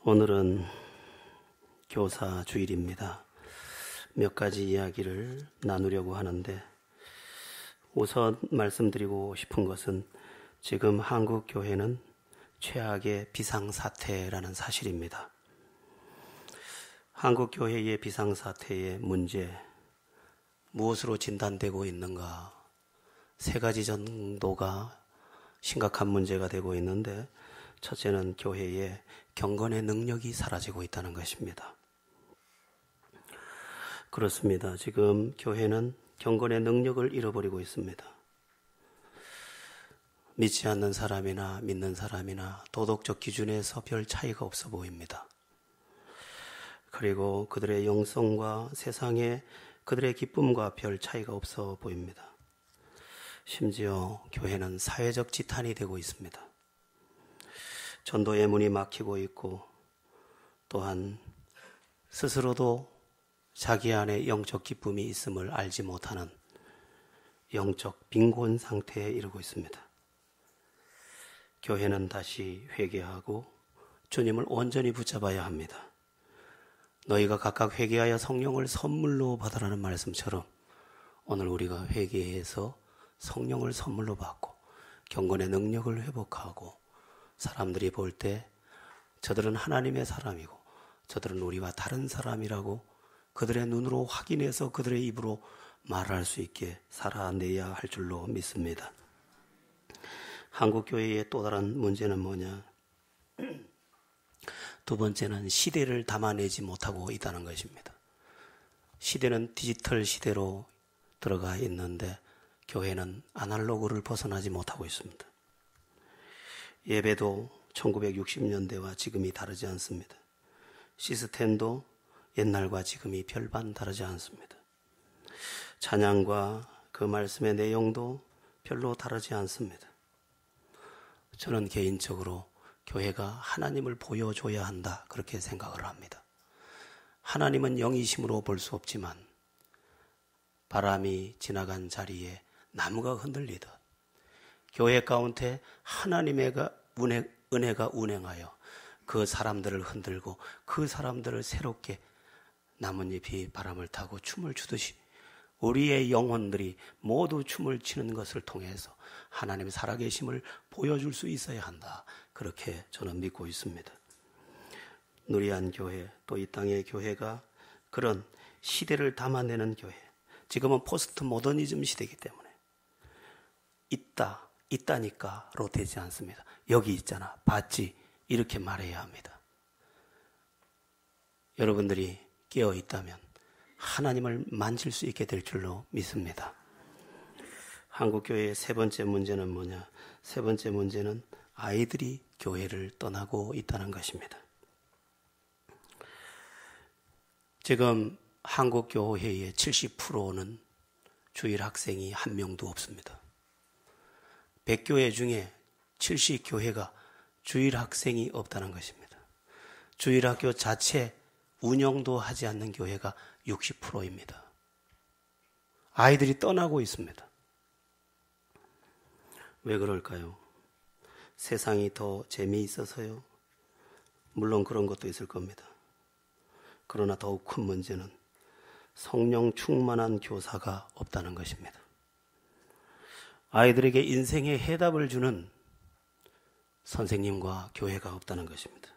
오늘은 교사 주일입니다. 몇 가지 이야기를 나누려고 하는데, 우선 말씀드리고 싶은 것은 지금 한국 교회는 최악의 비상사태라는 사실입니다. 한국 교회의 비상사태의 문제, 무엇으로 진단되고 있는가? 세 가지 정도가 심각한 문제가 되고 있는데, 첫째는 교회의 경건의 능력이 사라지고 있다는 것입니다. 그렇습니다. 지금 교회는 경건의 능력을 잃어버리고 있습니다. 믿지 않는 사람이나 믿는 사람이나 도덕적 기준에서 별 차이가 없어 보입니다. 그리고 그들의 영성과 세상에 그들의 기쁨과 별 차이가 없어 보입니다. 심지어 교회는 사회적 지탄이 되고 있습니다. 전도의 문이 막히고 있고, 또한 스스로도 자기 안에 영적 기쁨이 있음을 알지 못하는 영적 빈곤 상태에 이르고 있습니다. 교회는 다시 회개하고 주님을 온전히 붙잡아야 합니다. 너희가 각각 회개하여 성령을 선물로 받으라는 말씀처럼 오늘 우리가 회개해서 성령을 선물로 받고 경건의 능력을 회복하고, 사람들이 볼 때 저들은 하나님의 사람이고 저들은 우리와 다른 사람이라고 그들의 눈으로 확인해서 그들의 입으로 말할 수 있게 살아내야 할 줄로 믿습니다. 한국교회의 또 다른 문제는 뭐냐? 두 번째는 시대를 담아내지 못하고 있다는 것입니다. 시대는 디지털 시대로 들어가 있는데 교회는 아날로그를 벗어나지 못하고 있습니다. 예배도 1960년대와 지금이 다르지 않습니다. 시스템도 옛날과 지금이 별반 다르지 않습니다. 찬양과 그 말씀의 내용도 별로 다르지 않습니다. 저는 개인적으로 교회가 하나님을 보여줘야 한다, 그렇게 생각을 합니다. 하나님은 영이심으로 볼 수 없지만 바람이 지나간 자리에 나무가 흔들리듯 교회 가운데 하나님의 은혜가 운행하여 그 사람들을 흔들고 그 사람들을 새롭게 나뭇잎이 바람을 타고 춤을 추듯이 우리의 영혼들이 모두 춤을 추는 것을 통해서 하나님의 살아계심을 보여줄 수 있어야 한다, 그렇게 저는 믿고 있습니다. 누리한 교회, 또 이 땅의 교회가 그런 시대를 담아내는 교회, 지금은 포스트 모더니즘 시대이기 때문에 있다니까로 되지 않습니다. 여기 있잖아, 봤지, 이렇게 말해야 합니다. 여러분들이 깨어 있다면 하나님을 만질 수 있게 될 줄로 믿습니다. 한국교회의 세 번째 문제는 뭐냐? 세 번째 문제는 아이들이 교회를 떠나고 있다는 것입니다. 지금 한국교회의 70%는 주일 학생이 한 명도 없습니다. 100교회 중에 70교회가 주일 학생이 없다는 것입니다. 주일학교 자체 운영도 하지 않는 교회가 60%입니다. 아이들이 떠나고 있습니다. 왜 그럴까요? 세상이 더 재미있어서요? 물론 그런 것도 있을 겁니다. 그러나 더욱 큰 문제는 성령 충만한 교사가 없다는 것입니다. 아이들에게 인생의 해답을 주는 선생님과 교회가 없다는 것입니다.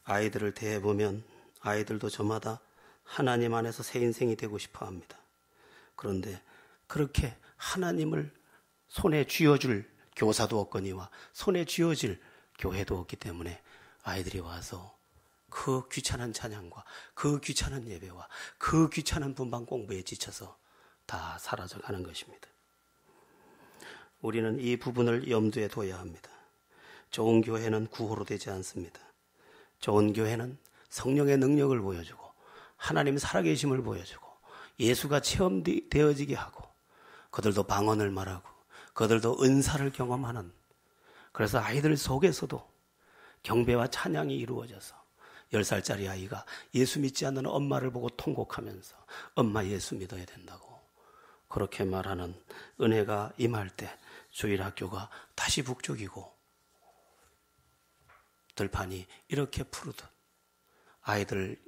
아이들을 대해보면 아이들도 저마다 하나님 안에서 새 인생이 되고 싶어 합니다. 그런데 그렇게 하나님을 손에 쥐어줄 교사도 없거니와 손에 쥐어질 교회도 없기 때문에 아이들이 와서 그 귀찮은 찬양과 그 귀찮은 예배와 그 귀찮은 분방 공부에 지쳐서 다 사라져가는 것입니다. 우리는 이 부분을 염두에 둬야 합니다. 좋은 교회는 구호로 되지 않습니다. 좋은 교회는 성령의 능력을 보여주고 하나님 살아계심을 보여주고 예수가 체험되어지게 하고 그들도 방언을 말하고 그들도 은사를 경험하는, 그래서 아이들 속에서도 경배와 찬양이 이루어져서 10살짜리 아이가 예수 믿지 않는 엄마를 보고 통곡하면서 엄마 예수 믿어야 된다고 그렇게 말하는 은혜가 임할 때 주일학교가 다시 북적이고 들판이 이렇게 푸르듯 아이들을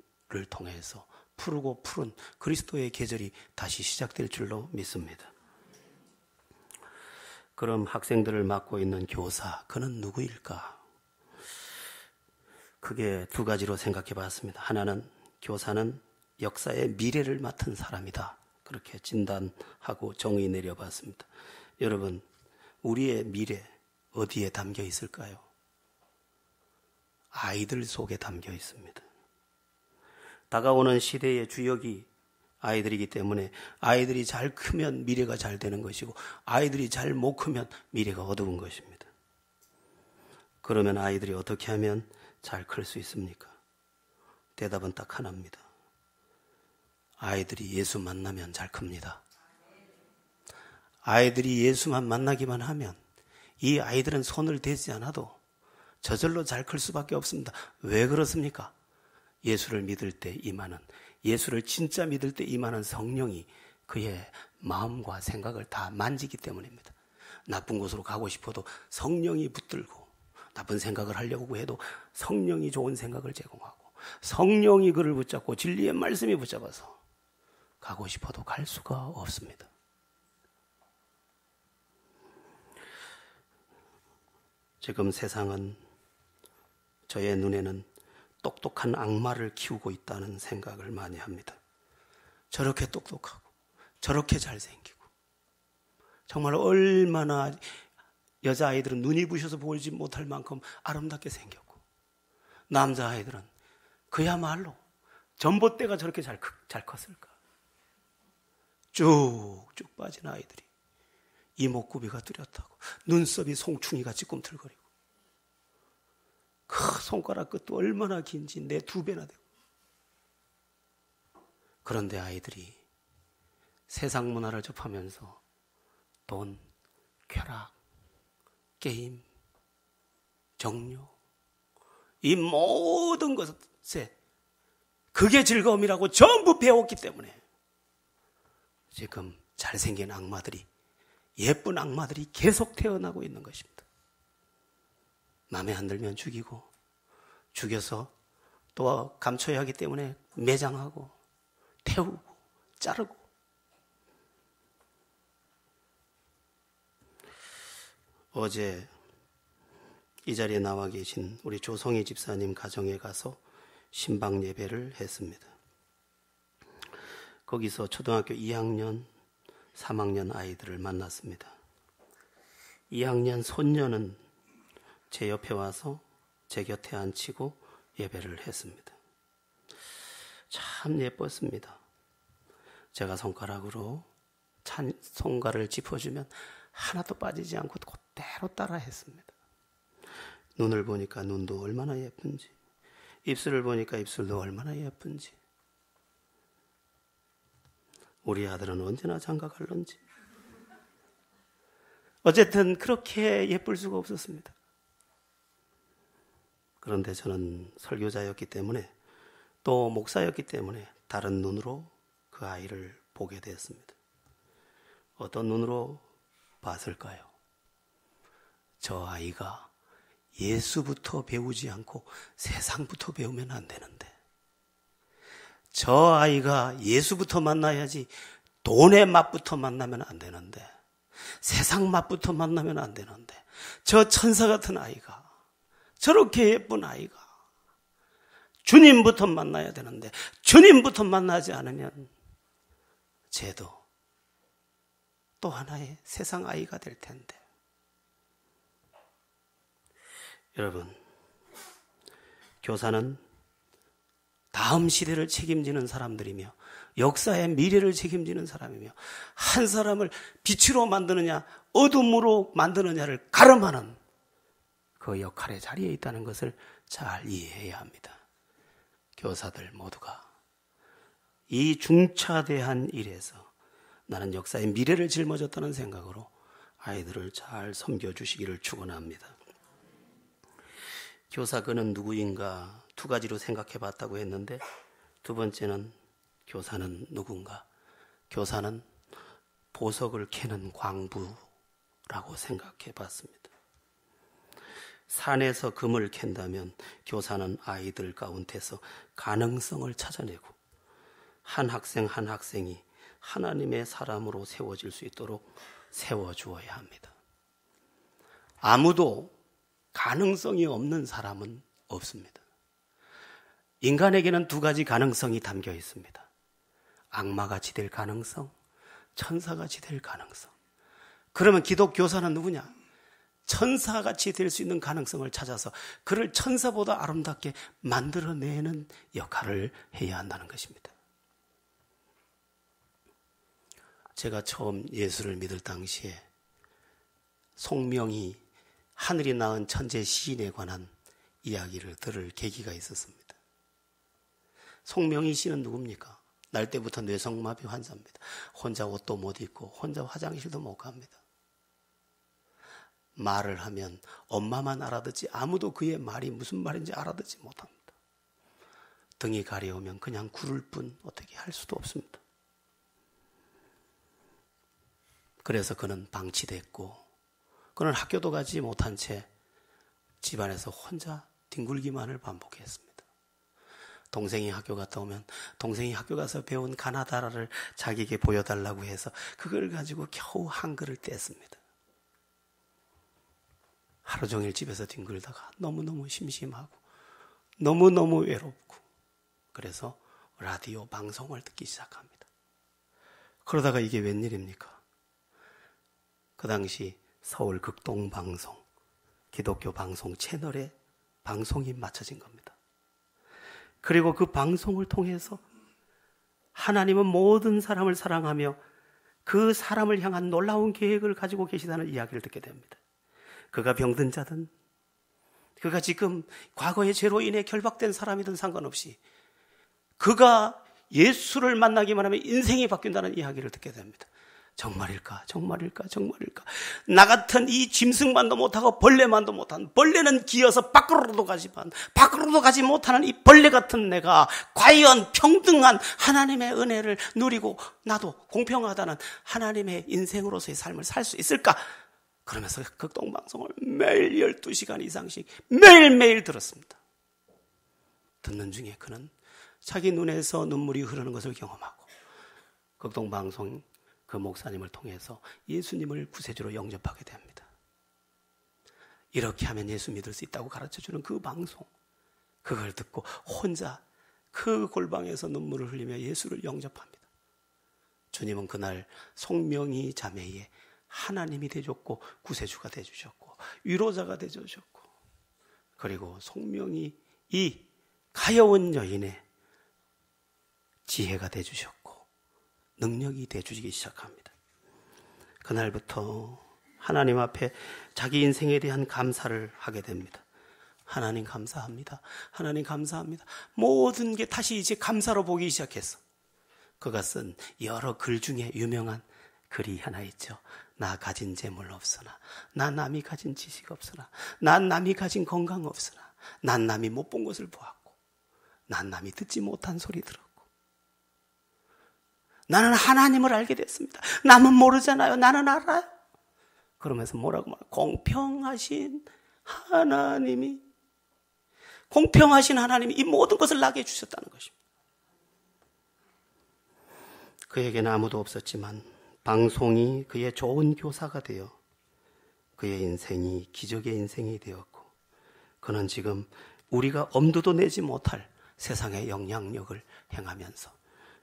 통해서 푸르고 푸른 그리스도의 계절이 다시 시작될 줄로 믿습니다. 그럼 학생들을 맡고 있는 교사, 그는 누구일까? 크게 두 가지로 생각해 봤습니다. 하나는 교사는 역사의 미래를 맡은 사람이다. 그렇게 진단하고 정의 내려봤습니다. 여러분, 우리의 미래 어디에 담겨 있을까요? 아이들 속에 담겨 있습니다. 다가오는 시대의 주역이 아이들이기 때문에 아이들이 잘 크면 미래가 잘 되는 것이고 아이들이 잘 못 크면 미래가 어두운 것입니다. 그러면 아이들이 어떻게 하면 잘 클 수 있습니까? 대답은 딱 하나입니다. 아이들이 예수 만나면 잘 큽니다. 아이들이 예수만 만나기만 하면 이 아이들은 손을 대지 않아도 저절로 잘 클 수밖에 없습니다. 왜 그렇습니까? 예수를 믿을 때 임하는, 예수를 진짜 믿을 때 임하는 성령이 그의 마음과 생각을 다 만지기 때문입니다. 나쁜 곳으로 가고 싶어도 성령이 붙들고, 나쁜 생각을 하려고 해도 성령이 좋은 생각을 제공하고, 성령이 그를 붙잡고 진리의 말씀이 붙잡아서 가고 싶어도 갈 수가 없습니다. 지금 세상은 저의 눈에는 똑똑한 악마를 키우고 있다는 생각을 많이 합니다. 저렇게 똑똑하고 저렇게 잘생기고 정말 얼마나 여자아이들은 눈이 부셔서 보지 못할 만큼 아름답게 생겼고 남자아이들은 그야말로 전봇대가 저렇게 잘 컸을까. 쭉쭉 빠진 아이들이 이목구비가 뚜렷하고 눈썹이 송충이같이 꿈틀거리고 그 손가락 끝도 얼마나 긴지 내 2배나 되고. 그런데 아이들이 세상 문화를 접하면서 돈, 쾌락, 게임, 정욕, 이 모든 것에 그게 즐거움이라고 전부 배웠기 때문에 지금 잘생긴 악마들이, 예쁜 악마들이 계속 태어나고 있는 것입니다. 마음에 안 들면 죽이고, 죽여서 또 감춰야 하기 때문에 매장하고, 태우고, 자르고. 어제 이 자리에 나와 계신 우리 조성희 집사님 가정에 가서 신방 예배를 했습니다. 거기서 초등학교 2학년, 3학년 아이들을 만났습니다. 2학년 손녀는 제 옆에 와서 제 곁에 앉히고 예배를 했습니다. 참 예뻤습니다. 제가 손가락으로 손가락을 짚어주면 하나도 빠지지 않고 그대로 따라 했습니다. 눈을 보니까 눈도 얼마나 예쁜지, 입술을 보니까 입술도 얼마나 예쁜지, 우리 아들은 언제나 장가 갈런지. 어쨌든 그렇게 예쁠 수가 없었습니다. 그런데 저는 설교자였기 때문에 또 목사였기 때문에 다른 눈으로 그 아이를 보게 되었습니다. 어떤 눈으로 봤을까요? 저 아이가 예수부터 배우지 않고 세상부터 배우면 안 되는데, 저 아이가 예수부터 만나야지 돈의 맛부터 만나면 안 되는데, 세상 맛부터 만나면 안 되는데, 저 천사 같은 아이가, 저렇게 예쁜 아이가 주님부터 만나야 되는데 주님부터 만나지 않으면 쟤도 또 하나의 세상 아이가 될 텐데. 여러분, 교사는 다음 시대를 책임지는 사람들이며 역사의 미래를 책임지는 사람이며 한 사람을 빛으로 만드느냐 어둠으로 만드느냐를 가름하는 그 역할의 자리에 있다는 것을 잘 이해해야 합니다. 교사들 모두가 이 중차대한 일에서 나는 역사의 미래를 짊어졌다는 생각으로 아이들을 잘 섬겨주시기를 축원합니다. 교사 그는 누구인가 2가지로 생각해 봤다고 했는데, 두 번째는 교사는 누군가? 교사는 보석을 캐는 광부라고 생각해 봤습니다. 산에서 금을 캔다면 교사는 아이들 가운데서 가능성을 찾아내고 한 학생 한 학생이 하나님의 사람으로 세워질 수 있도록 세워주어야 합니다. 아무도 가능성이 없는 사람은 없습니다. 인간에게는 두 가지 가능성이 담겨 있습니다. 악마같이 될 가능성, 천사같이 될 가능성. 그러면 기독교사는 누구냐? 천사같이 될 수 있는 가능성을 찾아서 그를 천사보다 아름답게 만들어내는 역할을 해야 한다는 것입니다. 제가 처음 예수를 믿을 당시에 송명이 하늘이 낳은 천재 시인에 관한 이야기를 들을 계기가 있었습니다. 송명희 씨는 누굽니까? 날 때부터 뇌성마비 환자입니다. 혼자 옷도 못 입고 혼자 화장실도 못 갑니다. 말을 하면 엄마만 알아듣지 아무도 그의 말이 무슨 말인지 알아듣지 못합니다. 등이 가려우면 그냥 구를 뿐 어떻게 할 수도 없습니다. 그래서 그는 방치됐고 그는 학교도 가지 못한 채 집안에서 혼자 뒹굴기만을 반복했습니다. 동생이 학교 갔다 오면 동생이 학교 가서 배운 가나다라를 자기에게 보여달라고 해서 그걸 가지고 겨우 한글을 뗐습니다. 하루 종일 집에서 뒹굴다가 너무너무 심심하고 너무너무 외롭고 그래서 라디오 방송을 듣기 시작합니다. 그러다가 이게 웬일입니까? 그 당시 서울 극동방송 기독교 방송 채널에 방송이 맞춰진 겁니다. 그리고 그 방송을 통해서 하나님은 모든 사람을 사랑하며 그 사람을 향한 놀라운 계획을 가지고 계시다는 이야기를 듣게 됩니다. 그가 병든 자든 그가 지금 과거의 죄로 인해 결박된 사람이든 상관없이 그가 예수를 만나기만 하면 인생이 바뀐다는 이야기를 듣게 됩니다. 정말일까? 정말일까? 정말일까? 나 같은 이 짐승만도 못하고 벌레만도 못한 벌레는 기어서 밖으로도 가지만 밖으로도 가지 못하는 이 벌레 같은 내가 과연 평등한 하나님의 은혜를 누리고 나도 공평하다는 하나님의 인생으로서의 삶을 살 수 있을까? 그러면서 극동방송을 매일 12시간 이상씩 매일매일 들었습니다. 듣는 중에 그는 자기 눈에서 눈물이 흐르는 것을 경험하고 극동방송 그 목사님을 통해서 예수님을 구세주로 영접하게 됩니다. 이렇게 하면 예수 믿을 수 있다고 가르쳐주는 그 방송, 그걸 듣고 혼자 그 골방에서 눈물을 흘리며 예수를 영접합니다. 주님은 그날 송명희 자매의 하나님이 되어줬고 구세주가 되어주셨고 위로자가 되어주셨고 그리고 송명희 이 가여운 여인의 지혜가 되어주셨고 능력이 되어주기 시작합니다. 그날부터 하나님 앞에 자기 인생에 대한 감사를 하게 됩니다. 하나님 감사합니다. 하나님 감사합니다. 모든 게 다시 이제 감사로 보기 시작했어. 그가 쓴 여러 글 중에 유명한 글이 하나 있죠. 나 가진 재물 없으나 나 남이 가진 지식 없으나 난 남이 가진 건강 없으나 난 남이 못 본 것을 보았고 난 남이 듣지 못한 소리 들었고 나는 하나님을 알게 됐습니다. 남은 모르잖아요. 나는 알아요. 그러면서 뭐라고 말해요? 공평하신 하나님이 이 모든 것을 나게 해주셨다는 것입니다. 그에게는 아무도 없었지만 방송이 그의 좋은 교사가 되어 그의 인생이 기적의 인생이 되었고 그는 지금 우리가 엄두도 내지 못할 세상의 영향력을 행하면서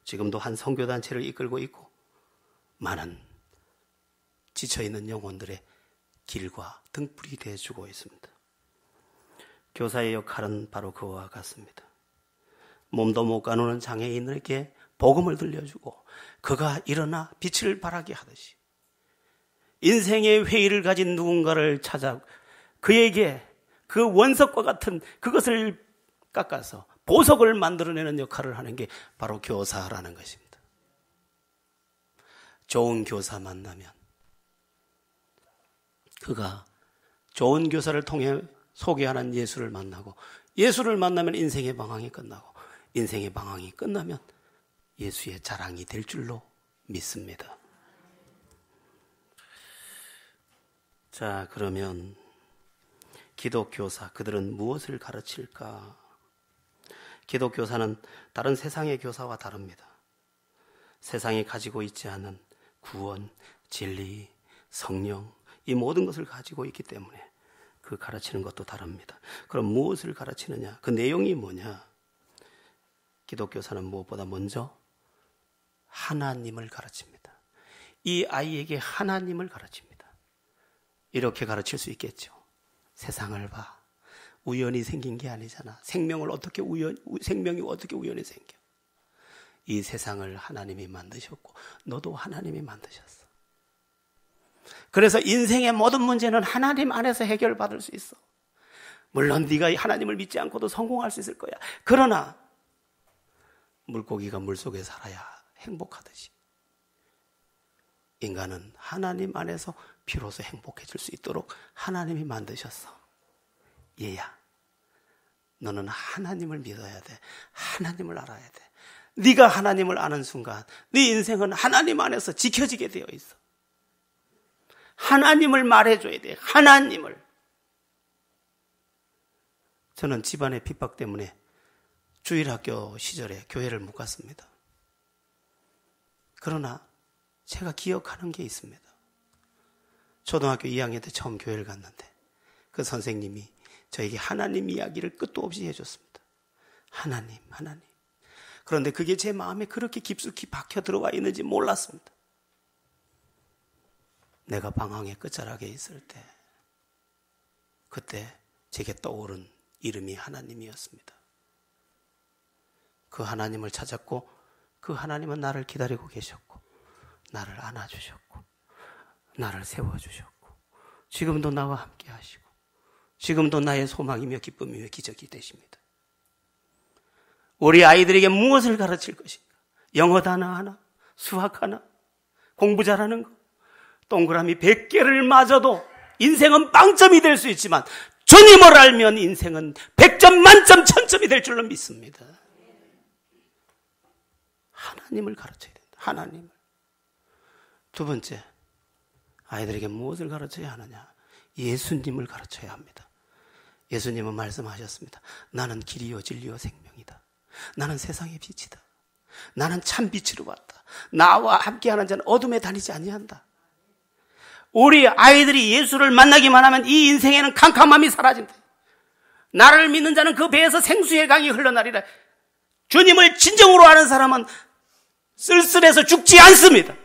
지금도 한 선교단체를 이끌고 있고 많은 지쳐있는 영혼들의 길과 등불이 되어주고 있습니다. 교사의 역할은 바로 그와 같습니다. 몸도 못 가누는 장애인에게 복음을 들려주고 그가 일어나 빛을 발하게 하듯이 인생의 회의를 가진 누군가를 찾아 그에게 그 원석과 같은 그것을 깎아서 보석을 만들어내는 역할을 하는 게 바로 교사라는 것입니다. 좋은 교사 만나면 그가 좋은 교사를 통해 소개하는 예수를 만나고 예수를 만나면 인생의 방황이 끝나고 인생의 방황이 끝나면 예수의 자랑이 될 줄로 믿습니다. 자, 그러면 기독교사, 그들은 무엇을 가르칠까? 기독교사는 다른 세상의 교사와 다릅니다. 세상이 가지고 있지 않은 구원, 진리, 성령, 이 모든 것을 가지고 있기 때문에 그 가르치는 것도 다릅니다. 그럼 무엇을 가르치느냐? 그 내용이 뭐냐? 기독교사는 무엇보다 먼저 하나님을 가르칩니다. 이 아이에게 하나님을 가르칩니다. 이렇게 가르칠 수 있겠죠. 세상을 봐. 우연히 생긴 게 아니잖아. 생명이 어떻게 우연히 생겨? 이 세상을 하나님이 만드셨고 너도 하나님이 만드셨어. 그래서 인생의 모든 문제는 하나님 안에서 해결받을 수 있어. 물론 네가 하나님을 믿지 않고도 성공할 수 있을 거야. 그러나 물고기가 물속에 살아야 행복하듯이 인간은 하나님 안에서 비로소 행복해질 수 있도록 하나님이 만드셨어. 얘야, 너는 하나님을 믿어야 돼. 하나님을 알아야 돼. 네가 하나님을 아는 순간 네 인생은 하나님 안에서 지켜지게 되어 있어. 하나님을 말해줘야 돼. 하나님을. 저는 집안의 핍박 때문에 주일학교 시절에 교회를 못 갔습니다. 그러나 제가 기억하는 게 있습니다. 초등학교 2학년 때 처음 교회를 갔는데 그 선생님이 저에게 하나님 이야기를 끝도 없이 해줬습니다. 하나님. 그런데 그게 제 마음에 그렇게 깊숙이 박혀 들어와 있는지 몰랐습니다. 내가 방황의 끝자락에 있을 때 그때 제게 떠오른 이름이 하나님이었습니다. 그 하나님을 찾았고 그 하나님은 나를 기다리고 계셨고 나를 안아주셨고 나를 세워주셨고 지금도 나와 함께 하시고 지금도 나의 소망이며 기쁨이며 기적이 되십니다. 우리 아이들에게 무엇을 가르칠 것인가? 영어 단어 하나? 수학 하나? 공부 잘하는 거? 동그라미 100개를 맞아도 인생은 빵점이 될 수 있지만 주님을 알면 인생은 100점 만점 1000점이 될 줄로 믿습니다. 하나님을 가르쳐야 된다. 하나님을. 두 번째, 아이들에게 무엇을 가르쳐야 하느냐? 예수님을 가르쳐야 합니다. 예수님은 말씀하셨습니다. 나는 길이요 진리요 생명이다. 나는 세상의 빛이다. 나는 참 빛으로 왔다. 나와 함께하는 자는 어둠에 다니지 아니한다. 우리 아이들이 예수를 만나기만 하면 이 인생에는 캄캄함이 사라진다. 나를 믿는 자는 그 배에서 생수의 강이 흘러나리라. 주님을 진정으로 아는 사람은 쓸쓸해서 죽지 않습니다.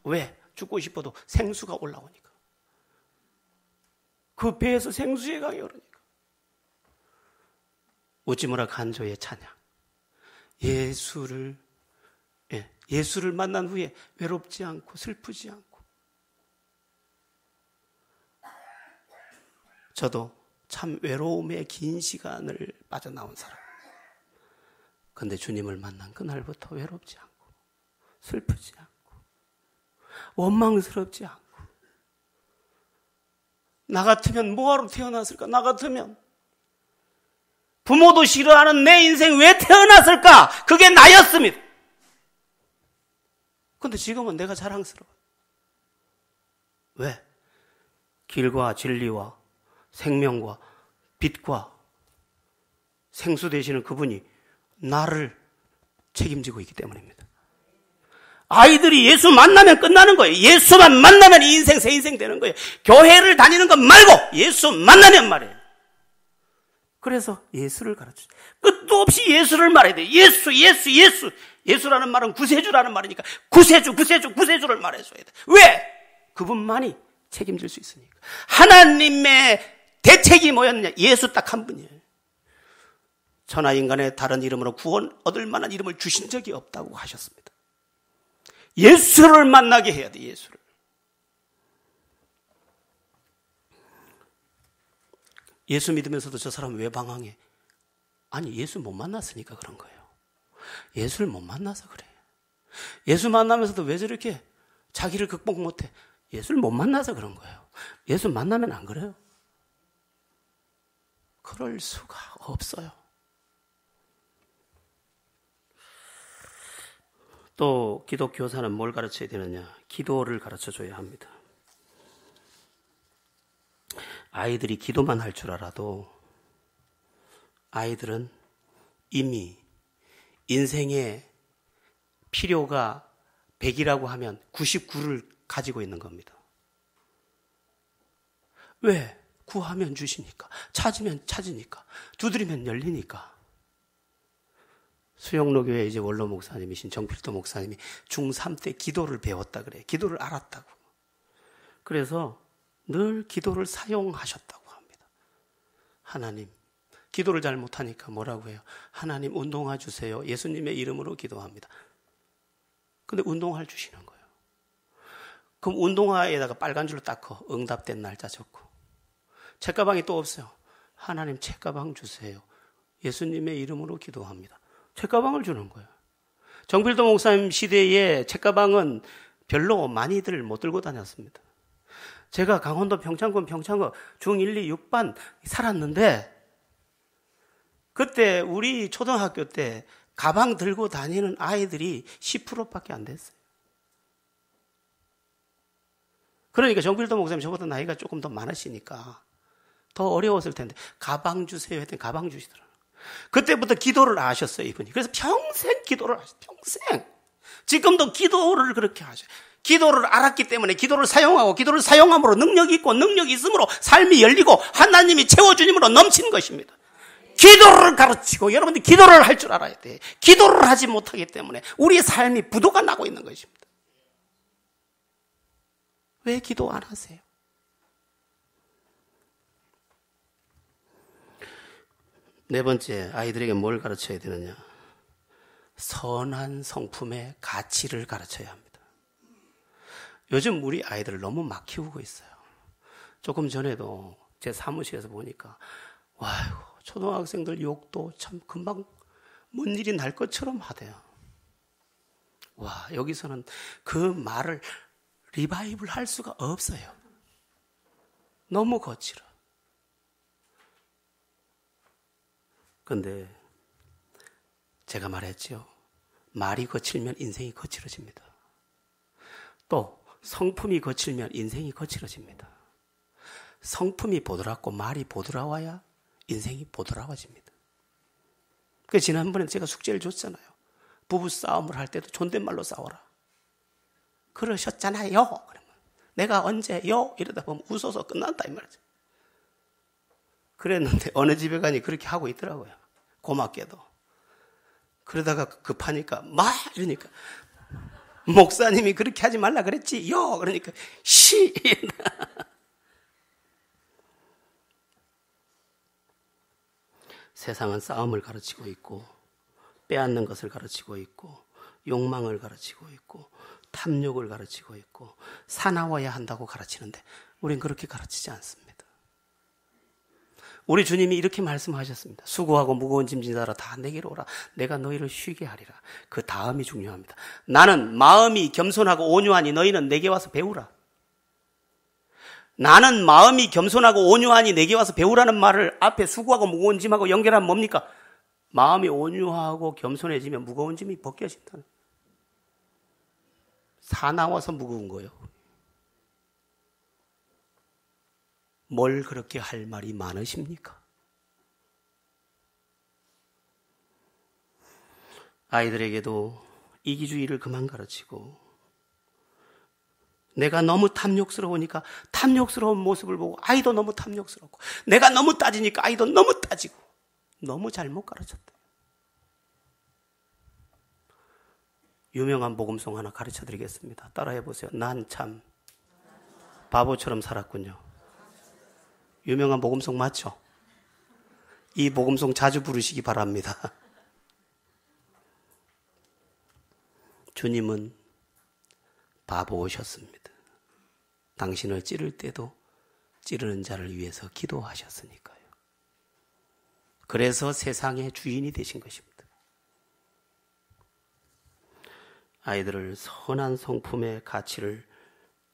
왜? 죽고 싶어도 생수가 올라오니까. 그 배에서 생수의 강이 흐르니까. 우찌무라 간조의 찬양. 예수를 만난 후에 외롭지 않고 슬프지 않고. 저도 참 외로움의 긴 시간을 빠져나온 사람. 근데 주님을 만난 그날부터 외롭지 않고 슬프지 않고 원망스럽지 않고. 나 같으면 뭐하러 태어났을까? 나 같으면 부모도 싫어하는 내 인생 왜 태어났을까? 그게 나였습니다. 근데 지금은 내가 자랑스러워. 왜? 길과 진리와 생명과 빛과 생수 되시는 그분이 나를 책임지고 있기 때문입니다. 아이들이 예수 만나면 끝나는 거예요. 예수만 만나면 이 인생 새 인생 되는 거예요. 교회를 다니는 것 말고 예수 만나면 말이에요. 그래서 예수를 가르쳐요. 끝도 없이 예수를 말해야 돼요. 예수. 예수라는 말은 구세주라는 말이니까 구세주를 말해줘야 돼. 왜? 그분만이 책임질 수 있으니까. 하나님의 대책이 뭐였느냐? 예수 딱 한 분이에요. 천하인간의 다른 이름으로 구원 얻을 만한 이름을 주신 적이 없다고 하셨습니다. 예수를 만나게 해야 돼. 예수를. 예수 믿으면서도 저 사람 왜 방황해? 아니, 예수 못 만났으니까 그런 거예요. 예수를 못 만나서 그래. 예수 만나면서도 왜 저렇게 자기를 극복 못해? 예수를 못 만나서 그런 거예요. 예수 만나면 안 그래요. 그럴 수가 없어요. 또 기독교사는 뭘 가르쳐야 되느냐? 기도를 가르쳐줘야 합니다. 아이들이 기도만 할 줄 알아도 아이들은 이미 인생의 필요가 100이라고 하면 99를 가지고 있는 겁니다. 왜? 구하면 주시니까, 찾으면 찾으니까, 두드리면 열리니까. 수영로교회 이제 원로 목사님이신 정필도 목사님이 중3 때 기도를 배웠다 그래요. 기도를 알았다고. 그래서 늘 기도를 사용하셨다고 합니다. 하나님, 기도를 잘 못하니까 뭐라고 해요? 하나님 운동화 주세요. 예수님의 이름으로 기도합니다. 근데 운동화를 주시는 거예요. 그럼 운동화에다가 빨간 줄로 딱 커. 응답된 날짜 적고. 책가방이 또 없어요. 하나님 책가방 주세요. 예수님의 이름으로 기도합니다. 책가방을 주는 거예요. 정필도 목사님 시대에 책가방은 별로 많이들 못 들고 다녔습니다. 제가 강원도 평창군 평창고 중1, 2, 6반 살았는데 그때 우리 초등학교 때 가방 들고 다니는 아이들이 10%밖에 안 됐어요. 그러니까 정필도 목사님 저보다 나이가 조금 더 많으시니까 더 어려웠을 텐데 가방 주세요 했더니 가방 주시더라고요. 그때부터 기도를 하셨어요, 이분이. 그래서 평생 기도를 하셨어요. 평생. 지금도 기도를 그렇게 하셔요. 기도를 알았기 때문에 기도를 사용하고 기도를 사용함으로 능력이 있고 능력이 있으므로 삶이 열리고 하나님이 채워주님으로 넘치는 것입니다. 기도를 가르치고 여러분들이 기도를 할 줄 알아야 돼. 기도를 하지 못하기 때문에 우리의 삶이 부도가 나고 있는 것입니다. 왜 기도 안 하세요? 네 번째, 아이들에게 뭘 가르쳐야 되느냐? 선한 성품의 가치를 가르쳐야 합니다. 요즘 우리 아이들을 너무 막 키우고 있어요. 조금 전에도 제 사무실에서 보니까 초등학생들 욕도 참 금방 뭔 일이 날 것처럼 하대요. 여기서는 그 말을 리바이블 할 수가 없어요. 너무 거칠어. 그런데 제가 말했죠. 말이 거칠면 인생이 거칠어집니다. 또 성품이 거칠면 인생이 거칠어집니다. 성품이 보드랍고 말이 보드라워야 인생이 보드라워집니다. 그래서 지난번에 제가 숙제를 줬잖아요. 부부 싸움을 할 때도 존댓말로 싸워라. 그러셨잖아요. 그러면 내가 언제요? 이러다 보면 웃어서 끝난다 이 말이죠. 그랬는데 어느 집에 가니 그렇게 하고 있더라고요. 고맙게도. 그러다가 급하니까 막 이러니까 목사님이 그렇게 하지 말라 그랬지요. 그러니까 시. 세상은 싸움을 가르치고 있고 빼앗는 것을 가르치고 있고 욕망을 가르치고 있고 탐욕을 가르치고 있고 사나워야 한다고 가르치는데 우린 그렇게 가르치지 않습니다. 우리 주님이 이렇게 말씀하셨습니다. 수고하고 무거운 짐진 자라 다 내게로 오라. 내가 너희를 쉬게 하리라. 그 다음이 중요합니다. 나는 마음이 겸손하고 온유하니 너희는 내게 와서 배우라. 나는 마음이 겸손하고 온유하니 내게 와서 배우라는 말을 앞에 수고하고 무거운 짐하고 연결하면 뭡니까? 마음이 온유하고 겸손해지면 무거운 짐이 벗겨진다는. 사나워서 무거운 거예요. 뭘 그렇게 할 말이 많으십니까? 아이들에게도 이기주의를 그만 가르치고 내가 너무 탐욕스러우니까 탐욕스러운 모습을 보고 아이도 너무 탐욕스럽고 내가 너무 따지니까 아이도 너무 따지고 너무 잘못 가르쳤다. 유명한 복음송 하나 가르쳐 드리겠습니다. 따라해 보세요. 난 참 바보처럼 살았군요. 유명한 복음송 맞죠? 이 복음송 자주 부르시기 바랍니다. 주님은 바보셨습니다. 당신을 찌를 때도 찌르는 자를 위해서 기도하셨으니까요. 그래서 세상의 주인이 되신 것입니다. 아이들을 선한 성품의 가치를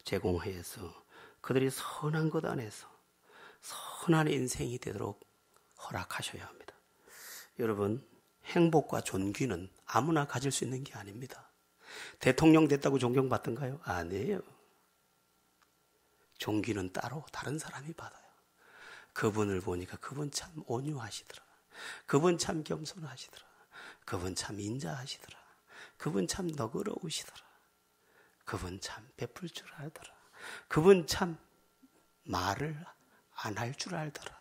제공해서 그들이 선한 것 안에서 선한 인생이 되도록 허락하셔야 합니다. 여러분, 행복과 존귀는 아무나 가질 수 있는 게 아닙니다. 대통령 됐다고 존경받던가요? 아니에요. 존귀는 따로 다른 사람이 받아요. 그분을 보니까 그분 참 온유하시더라. 그분 참 겸손하시더라. 그분 참 인자하시더라. 그분 참 너그러우시더라. 그분 참 베풀 줄 알더라. 그분 참 말을 안 할 줄 알더라.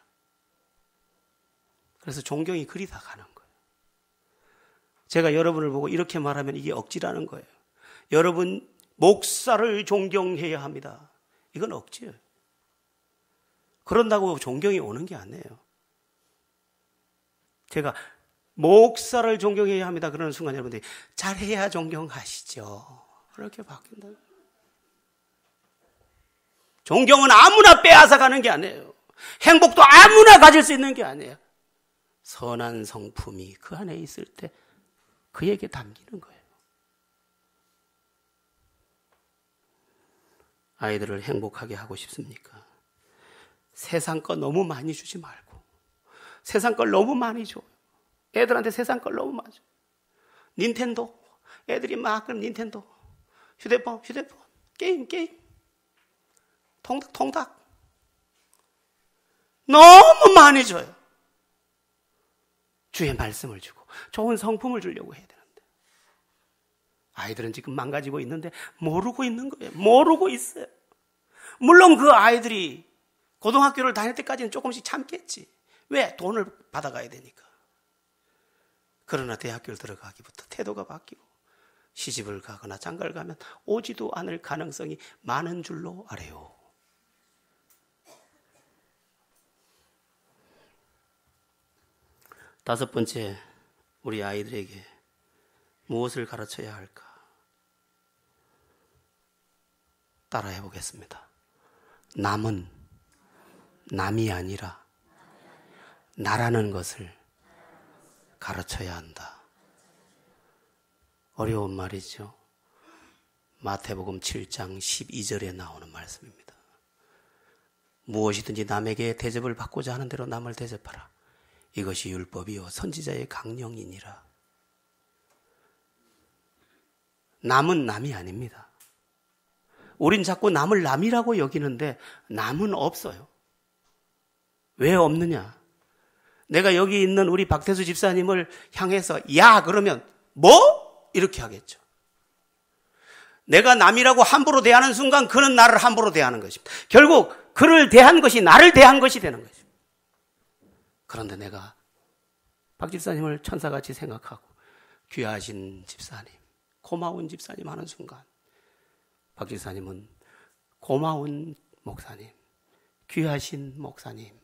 그래서 존경이 그리 다 가는 거예요. 제가 여러분을 보고 이렇게 말하면 이게 억지라는 거예요. 여러분 목사를 존경해야 합니다. 이건 억지예요. 그런다고 존경이 오는 게 아니에요. 제가 목사를 존경해야 합니다. 그러는 순간 여러분들이 잘해야 존경하시죠. 그렇게 바뀐다. 존경은 아무나 빼앗아 가는 게 아니에요. 행복도 아무나 가질 수 있는 게 아니에요. 선한 성품이 그 안에 있을 때 그에게 담기는 거예요. 아이들을 행복하게 하고 싶습니까? 세상 거 너무 많이 주지 말고 세상 걸 너무 많이 줘요. 애들한테 세상 걸 너무 많이 줘요. 닌텐도 애들이 막 그럼 닌텐도 휴대폰 게임 통닭 너무 많이 줘요. 주의 말씀을 주고 좋은 성품을 주려고 해야 되는데 아이들은 지금 망가지고 있는데 모르고 있는 거예요. 모르고 있어요. 물론 그 아이들이 고등학교를 다닐 때까지는 조금씩 참겠지. 왜? 돈을 받아가야 되니까. 그러나 대학교를 들어가기부터 태도가 바뀌고 시집을 가거나 장가를 가면 오지도 않을 가능성이 많은 줄로 알아요. 다섯 번째, 우리 아이들에게 무엇을 가르쳐야 할까? 따라해 보겠습니다. 남은 남이 아니라 나라는 것을 가르쳐야 한다. 어려운 말이죠. 마태복음 7장 12절에 나오는 말씀입니다. 무엇이든지 남에게 대접을 받고자 하는 대로 남을 대접하라. 이것이 율법이요 선지자의 강령이니라. 남은 남이 아닙니다. 우린 자꾸 남을 남이라고 여기는데 남은 없어요. 왜 없느냐? 내가 여기 있는 우리 박태수 집사님을 향해서 야 그러면 뭐? 이렇게 하겠죠. 내가 남이라고 함부로 대하는 순간 그는 나를 함부로 대하는 것입니다. 결국 그를 대한 것이 나를 대한 것이 되는 것입니다. 그런데 내가 박 집사님을 천사같이 생각하고 귀하신 집사님, 고마운 집사님 하는 순간 박 집사님은 고마운 목사님, 귀하신 목사님.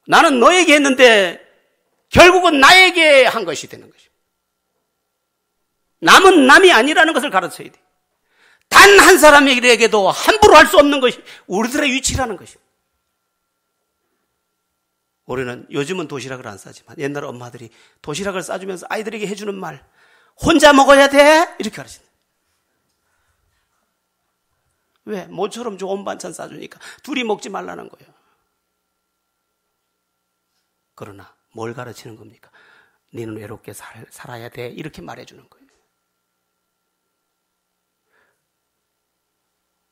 나는 너에게 했는데 결국은 나에게 한 것이 되는 것입니다. 남은 남이 아니라는 것을 가르쳐야 돼. 단 한 사람에게도 함부로 할 수 없는 것이 우리들의 위치라는 것입니다. 우리는 요즘은 도시락을 안 싸지만 옛날 엄마들이 도시락을 싸주면서 아이들에게 해주는 말, 혼자 먹어야 돼? 이렇게 가르친다. 왜? 모처럼 좋은 반찬 싸주니까 둘이 먹지 말라는 거예요. 그러나 뭘 가르치는 겁니까? 너는 외롭게 살아야 돼 이렇게 말해주는 거예요.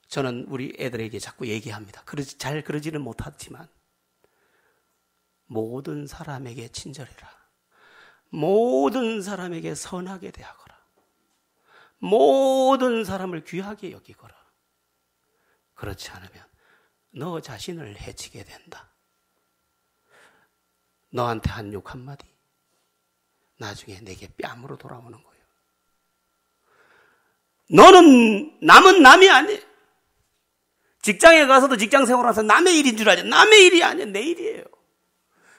저는 우리 애들에게 자꾸 얘기합니다. 잘 그러지는 못하지만 모든 사람에게 친절해라. 모든 사람에게 선하게 대하거라. 모든 사람을 귀하게 여기거라. 그렇지 않으면 너 자신을 해치게 된다. 너한테 한 욕 한마디 나중에 내게 뺨으로 돌아오는 거예요. 너는 남은 남이 아니에요. 직장에 가서도 직장 생활하면서 남의 일인 줄 알죠. 남의 일이 아니에요. 내 일이에요.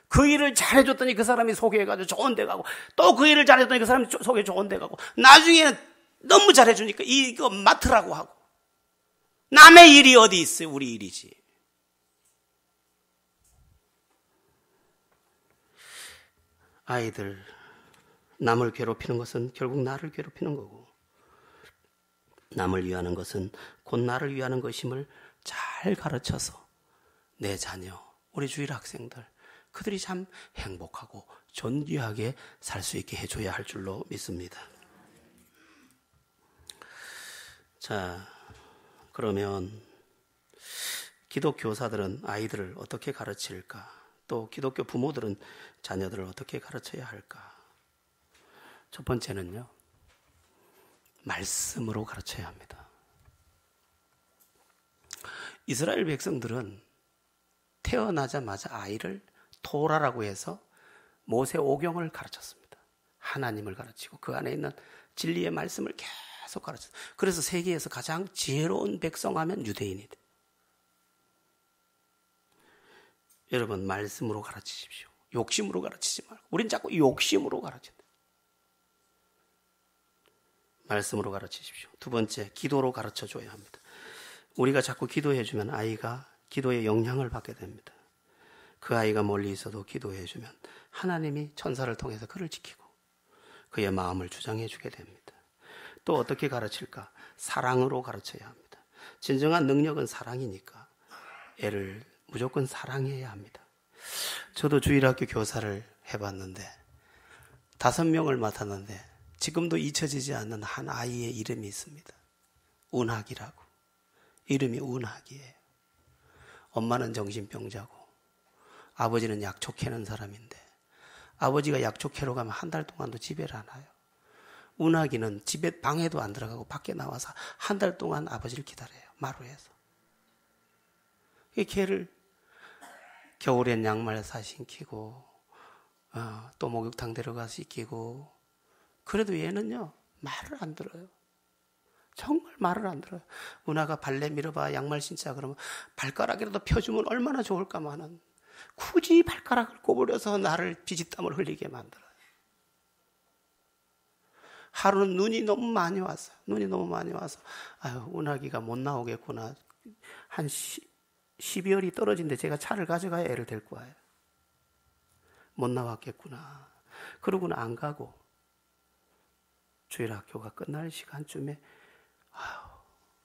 그 일을 잘해줬더니 그 사람이 소개해가지고 좋은 데 가고 또 그 일을 잘해줬더니 그 사람이 소개 좋은 데 가고 나중에는 너무 잘해주니까 이거 맡으라고 하고 남의 일이 어디 있어요? 우리 일이지. 아이들 남을 괴롭히는 것은 결국 나를 괴롭히는 거고 남을 위하는 것은 곧 나를 위하는 것임을 잘 가르쳐서 내 자녀, 우리 주일 학생들 그들이 참 행복하고 존귀하게 살 수 있게 해줘야 할 줄로 믿습니다. 자, 그러면 기독교 교사들은 아이들을 어떻게 가르칠까? 또 기독교 부모들은 자녀들을 어떻게 가르쳐야 할까? 첫 번째는요, 말씀으로 가르쳐야 합니다. 이스라엘 백성들은 태어나자마자 아이를 토라라고 해서 모세 오경을 가르쳤습니다. 하나님을 가르치고 그 안에 있는 진리의 말씀을 계속 가르쳤어요. 그래서 세계에서 가장 지혜로운 백성 하면 유대인이 돼. 여러분, 말씀으로 가르치십시오. 욕심으로 가르치지 말고. 우린 자꾸 욕심으로 가르친다. 말씀으로 가르치십시오. 두 번째, 기도로 가르쳐줘야 합니다. 우리가 자꾸 기도해주면 아이가 기도의 영향을 받게 됩니다. 그 아이가 멀리 있어도 기도해주면 하나님이 천사를 통해서 그를 지키고 그의 마음을 주장해주게 됩니다. 또 어떻게 가르칠까? 사랑으로 가르쳐야 합니다. 진정한 능력은 사랑이니까 애를 무조건 사랑해야 합니다. 저도 주일학교 교사를 해봤는데 5명을 맡았는데 지금도 잊혀지지 않는 한 아이의 이름이 있습니다. 운학이라고. 이름이 운학이에요. 엄마는 정신병자고 아버지는 약초 캐는 사람인데 아버지가 약초 캐러 가면 한 달 동안도 집에를 안 와요. 운학이는 집에 방에도 안 들어가고 밖에 나와서 한 달 동안 아버지를 기다려요. 마루에서. 이 걔를 겨울엔 양말 사 신기고 또 목욕탕 데려가 씻기고 그래도 얘는요 말을 안 들어요. 정말 말을 안 들어요. 운하가 발레 밀어봐 양말 신자 그러면 발가락이라도 펴주면 얼마나 좋을까마는 굳이 발가락을 꼬부려서 나를 비지땀을 흘리게 만들어요. 하루는 눈이 너무 많이 왔어요. 눈이 너무 많이 와서 아유 운하기가 못 나오겠구나. 한 12월이 떨어진데 제가 차를 가져가야 애를 데리고 와요. 못 나왔겠구나. 그러고는 안 가고 주일학교가 끝날 시간쯤에 아유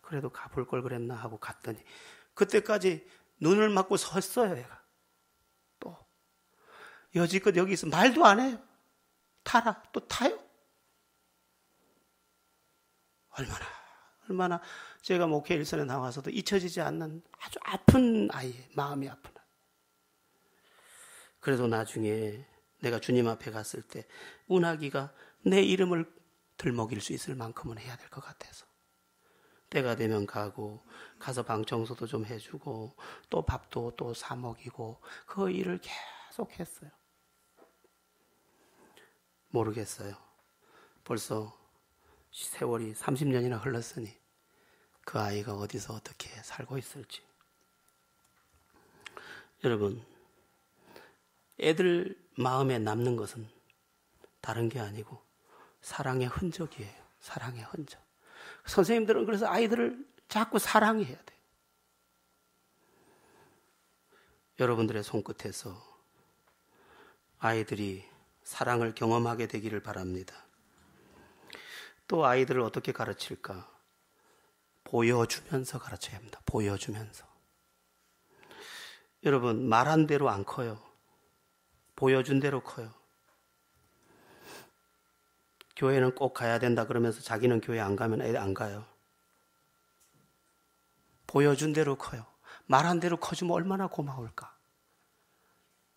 그래도 가볼 걸 그랬나 하고 갔더니 그때까지 눈을 맞고 섰어요. 얘가 또 여지껏 여기 있어 말도 안 해요. 타라 또 타요. 얼마나 제가 목회 일선에 나와서도 잊혀지지 않는 아주 아픈 아이예요. 마음이 아픈 아이. 그래도 나중에 내가 주님 앞에 갔을 때 운하기가 내 이름을 들먹일 수 있을 만큼은 해야 될 것 같아서 때가 되면 가서 방 청소도 좀 해주고 또 밥도 또 사 먹이고 그 일을 계속 했어요. 모르겠어요. 벌써 세월이 30년이나 흘렀으니 그 아이가 어디서 어떻게 살고 있을지. 여러분, 애들 마음에 남는 것은 다른 게 아니고 사랑의 흔적이에요. 사랑의 흔적. 선생님들은 그래서 아이들을 자꾸 사랑해야 돼요. 여러분들의 손끝에서 아이들이 사랑을 경험하게 되기를 바랍니다. 또 아이들을 어떻게 가르칠까? 보여주면서 가르쳐야 합니다. 보여주면서. 여러분, 말한 대로 안 커요. 보여준 대로 커요. 교회는 꼭 가야 된다 그러면서 자기는 교회 안 가면 애 안 가요. 보여준 대로 커요. 말한 대로 커주면 얼마나 고마울까.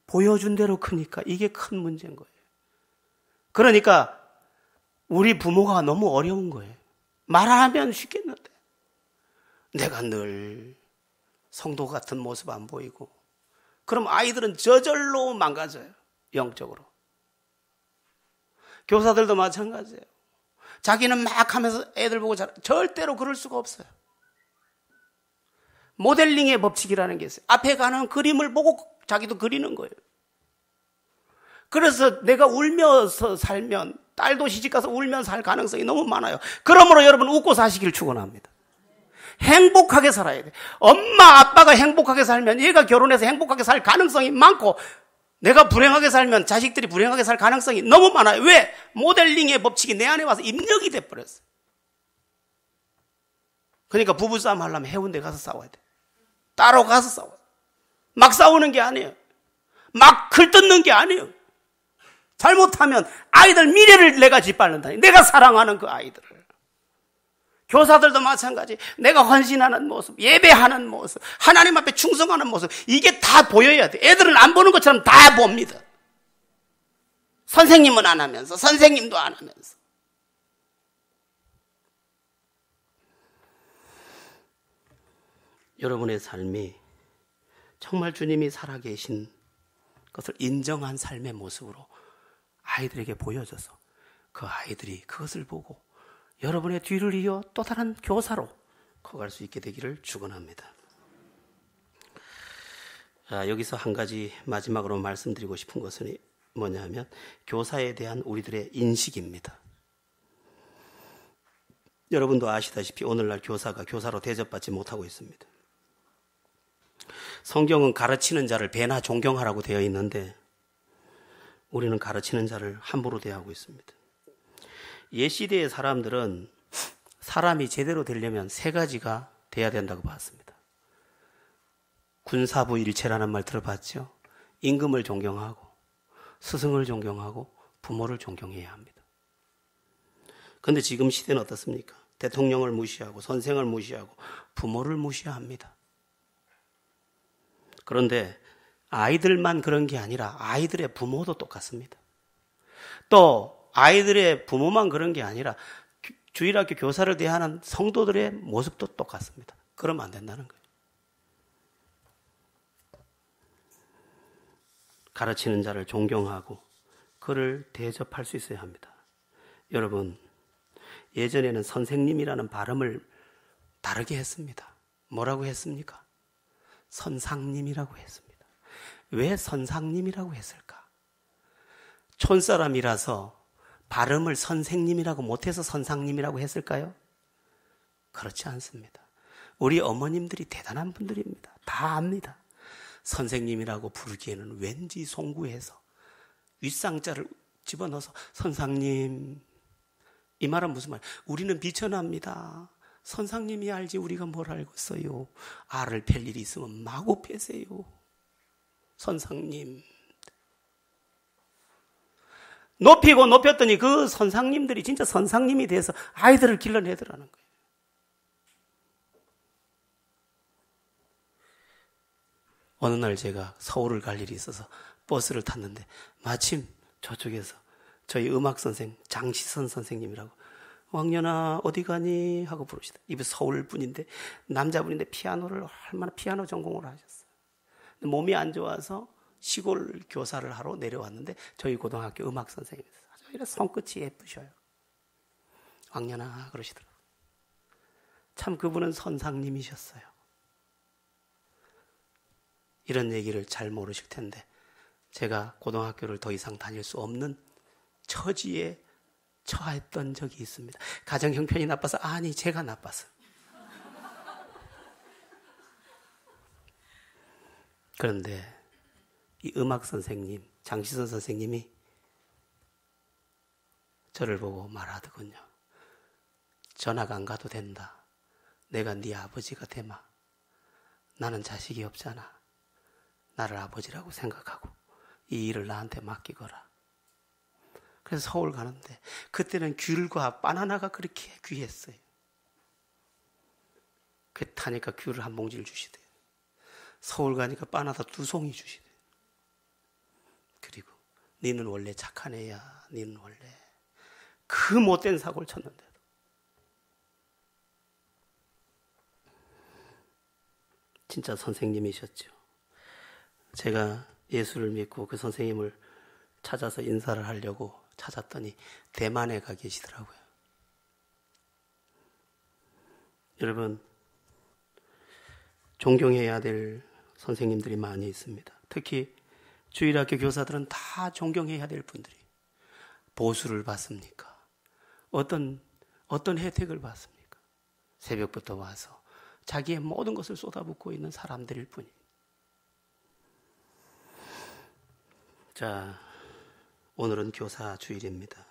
보여준 대로 크니까 이게 큰 문제인 거예요. 그러니까 우리 부모가 너무 어려운 거예요. 말하면 쉽겠는데 내가 늘 성도 같은 모습 안 보이고 그럼 아이들은 저절로 망가져요. 영적으로. 교사들도 마찬가지예요. 자기는 막 하면서 애들 보고 절대로 그럴 수가 없어요. 모델링의 법칙이라는 게 있어요. 앞에 가는 그림을 보고 자기도 그리는 거예요. 그래서 내가 울면서 살면 딸도 시집가서 울면서 살 가능성이 너무 많아요. 그러므로 여러분 웃고 사시기를 축원합니다. 행복하게 살아야 돼. 엄마 아빠가 행복하게 살면 얘가 결혼해서 행복하게 살 가능성이 많고 내가 불행하게 살면 자식들이 불행하게 살 가능성이 너무 많아요. 왜? 모델링의 법칙이 내 안에 와서 입력이 돼버렸어요. 그러니까 부부싸움 하려면 해운대 가서 싸워야 돼. 따로 가서 싸워요. 막 싸우는 게 아니에요. 막 글뜯는 게 아니에요. 잘못하면 아이들 미래를 내가 짓밟는다니. 내가 사랑하는 그 아이들을. 교사들도 마찬가지. 내가 헌신하는 모습, 예배하는 모습, 하나님 앞에 충성하는 모습, 이게 다 보여야 돼. 애들은 안 보는 것처럼 다 봅니다. 선생님은 안 하면서, 선생님도 안 하면서. 여러분의 삶이 정말 주님이 살아계신 것을 인정한 삶의 모습으로 아이들에게 보여져서 그 아이들이 그것을 보고 여러분의 뒤를 이어 또 다른 교사로 커갈 수 있게 되기를 축원합니다. 자, 여기서 한 가지 마지막으로 말씀드리고 싶은 것은 뭐냐 하면 교사에 대한 우리들의 인식입니다. 여러분도 아시다시피 오늘날 교사가 교사로 대접받지 못하고 있습니다. 성경은 가르치는 자를 배나 존경하라고 되어 있는데 우리는 가르치는 자를 함부로 대하고 있습니다. 옛 시대의 사람들은 사람이 제대로 되려면 세 가지가 돼야 된다고 봤습니다. 군사부 일체라는 말 들어봤죠? 임금을 존경하고 스승을 존경하고 부모를 존경해야 합니다. 그런데 지금 시대는 어떻습니까? 대통령을 무시하고 선생을 무시하고 부모를 무시합니다. 그런데 아이들만 그런 게 아니라 아이들의 부모도 똑같습니다. 또 아이들의 부모만 그런 게 아니라 주일학교 교사를 대하는 성도들의 모습도 똑같습니다. 그러면 안 된다는 거예요. 가르치는 자를 존경하고 그를 대접할 수 있어야 합니다. 여러분, 예전에는 선생님이라는 발음을 다르게 했습니다. 뭐라고 했습니까? 선상님이라고 했습니다. 왜 선상님이라고 했을까? 촌사람이라서 발음을 선생님이라고 못해서 선상님이라고 했을까요? 그렇지 않습니다. 우리 어머님들이 대단한 분들입니다. 다 압니다. 선생님이라고 부르기에는 왠지 송구해서 윗상자를 집어넣어서 선상님, 이 말은 무슨 말? 우리는 비천합니다. 선상님이 알지 우리가 뭘 알겠어요. 알을 팰 일이 있으면 마구 패세요. 선상님. 높이고 높였더니 그 선상님들이 진짜 선상님이 돼서 아이들을 길러내더라는 거예요. 어느 날 제가 서울을 갈 일이 있어서 버스를 탔는데 마침 저쪽에서 저희 음악 선생 장시선 선생님이라고 왕년아 어디 가니 하고 부르시다. 이분 서울 분인데 남자분인데 피아노를 얼마나 피아노 전공을 하셨어요. 몸이 안 좋아서 시골 교사를 하러 내려왔는데 저희 고등학교 음악 선생님이세요. 아주 이런 손끝이 예쁘셔요. 왕년아 그러시더라고요. 참 그분은 선상님이셨어요. 이런 얘기를 잘 모르실 텐데 제가 고등학교를 더 이상 다닐 수 없는 처지에 처했던 적이 있습니다. 가정 형편이 나빠서 아니 제가 나빠서. 그런데 이 음악 선생님 장시선 선생님이 저를 보고 말하더군요. 전학 안 가도 된다. 내가 네 아버지가 되마. 나는 자식이 없잖아. 나를 아버지라고 생각하고 이 일을 나한테 맡기거라. 그래서 서울 가는데 그때는 귤과 바나나가 그렇게 귀했어요. 그 타니까 귤을 한 봉지를 주시대요. 서울 가니까 바나나 2송이 주시대요. 그리고 너는 원래 착한 애야. 너는 원래 그 못된 사고를 쳤는데도 진짜 선생님이셨죠. 제가 예수를 믿고 그 선생님을 찾아서 인사를 하려고 찾았더니 대만에 가 계시더라고요. 여러분, 존경해야 될 선생님들이 많이 있습니다. 특히 주일학교 교사들은 다 존경해야 될 분들이 보수를 받습니까? 어떤 혜택을 받습니까? 새벽부터 와서 자기의 모든 것을 쏟아붓고 있는 사람들일 뿐입니다. 자, 오늘은 교사 주일입니다.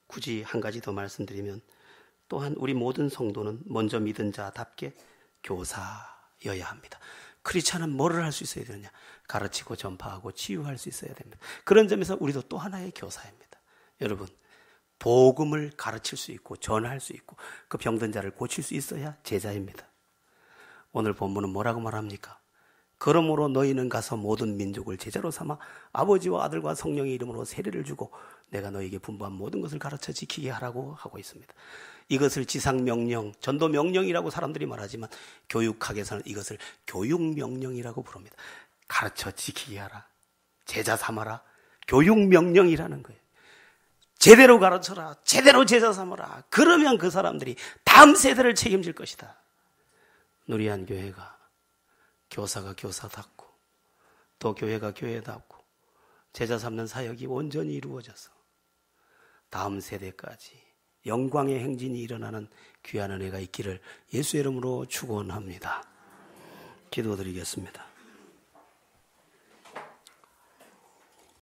굳이 한 가지 더 말씀드리면 또한 우리 모든 성도는 먼저 믿은 자답게 교사여야 합니다. 크리스찬은 뭐를 할 수 있어야 되느냐? 가르치고 전파하고 치유할 수 있어야 됩니다. 그런 점에서 우리도 또 하나의 교사입니다. 여러분, 복음을 가르칠 수 있고 전할 수 있고 그 병든 자를 고칠 수 있어야 제자입니다. 오늘 본문은 뭐라고 말합니까? 그러므로 너희는 가서 모든 민족을 제자로 삼아 아버지와 아들과 성령의 이름으로 세례를 주고 내가 너희에게 분부한 모든 것을 가르쳐 지키게 하라고 하고 있습니다. 이것을 지상명령, 전도명령이라고 사람들이 말하지만 교육학에서는 이것을 교육명령이라고 부릅니다. 가르쳐 지키게 하라, 제자 삼아라, 교육명령이라는 거예요. 제대로 가르쳐라, 제대로 제자 삼아라. 그러면 그 사람들이 다음 세대를 책임질 것이다. 누리한 교회가 교사가 교사답고 또 교회가 교회답고 제자 삼는 사역이 온전히 이루어져서 다음 세대까지 영광의 행진이 일어나는 귀한 은혜가 있기를 예수의 이름으로 축원합니다. 기도드리겠습니다.